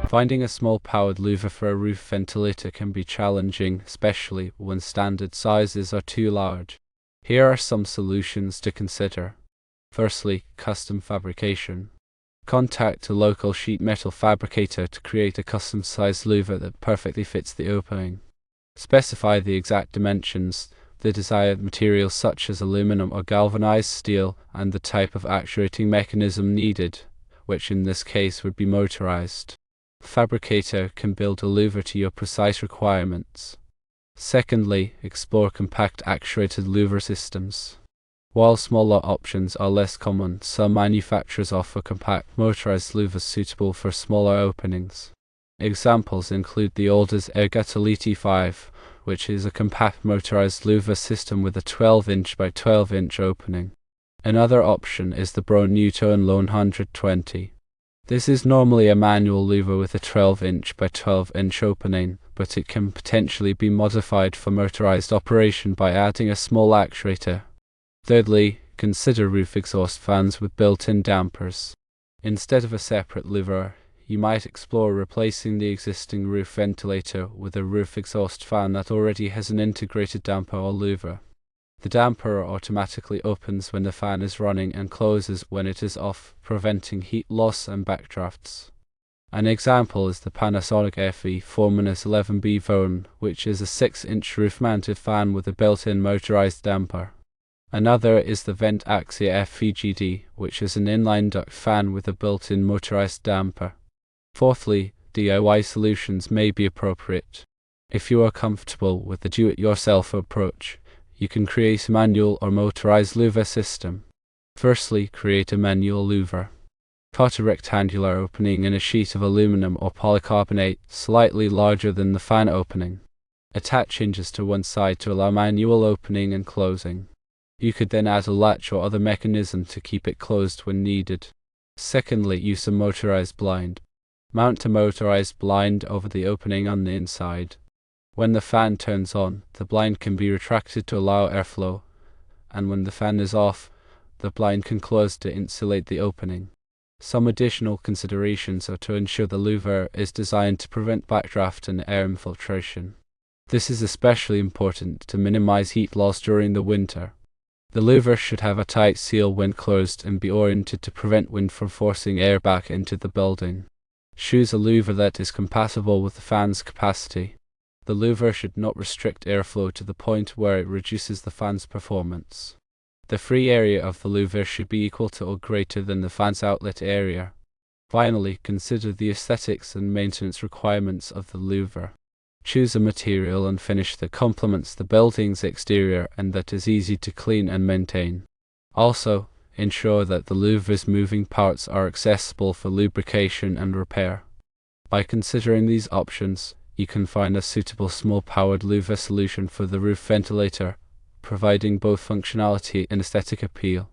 Finding a small powered louver for a roof ventilator can be challenging, especially when standard sizes are too large. Here are some solutions to consider. Firstly, custom fabrication. Contact a local sheet metal fabricator to create a custom-sized louver that perfectly fits the opening. Specify the exact dimensions, the desired materials such as aluminum or galvanized steel, and the type of actuating mechanism needed, which in this case would be motorized. The fabricator can build a louver to your precise requirements. Secondly, explore compact actuated louver systems. While smaller options are less common, some manufacturers offer compact motorized louvers suitable for smaller openings. Examples include the Alder's Ergatoliti 5, which is a compact motorized louver system with a 12-inch by 12-inch opening. Another option is the Brown-Newton Lone 120. This is normally a manual louver with a 12-inch by 12-inch opening, but it can potentially be modified for motorized operation by adding a small actuator. Thirdly, consider roof exhaust fans with built-in dampers. Instead of a separate louver, you might explore replacing the existing roof ventilator with a roof exhaust fan that already has an integrated damper or louver. The damper automatically opens when the fan is running and closes when it is off, preventing heat loss and backdrafts. An example is the Panasonic FE4-11B phone, which is a 6-inch roof-mounted fan with a built-in motorized damper. Another is the Vent Axia FVGD, which is an inline duct fan with a built-in motorized damper. Fourthly, DIY solutions may be appropriate. If you are comfortable with the do-it-yourself approach, you can create a manual or motorized louver system. Firstly, create a manual louver. Cut a rectangular opening in a sheet of aluminum or polycarbonate slightly larger than the fan opening. Attach hinges to one side to allow manual opening and closing. You could then add a latch or other mechanism to keep it closed when needed. Secondly, use a motorized blind. Mount a motorized blind over the opening on the inside. When the fan turns on, the blind can be retracted to allow airflow, and when the fan is off, the blind can close to insulate the opening. Some additional considerations are to ensure the louver is designed to prevent backdraft and air infiltration. This is especially important to minimize heat loss during the winter. The louver should have a tight seal when closed and be oriented to prevent wind from forcing air back into the building. Choose a louver that is compatible with the fan's capacity. The louver should not restrict airflow to the point where it reduces the fan's performance. The free area of the louver should be equal to or greater than the fan's outlet area. Finally, consider the aesthetics and maintenance requirements of the louver. Choose a material and finish that complements the building's exterior and that is easy to clean and maintain. Also, ensure that the louver's moving parts are accessible for lubrication and repair. By considering these options, you can find a suitable small-powered louver solution for the roof ventilator, providing both functionality and aesthetic appeal.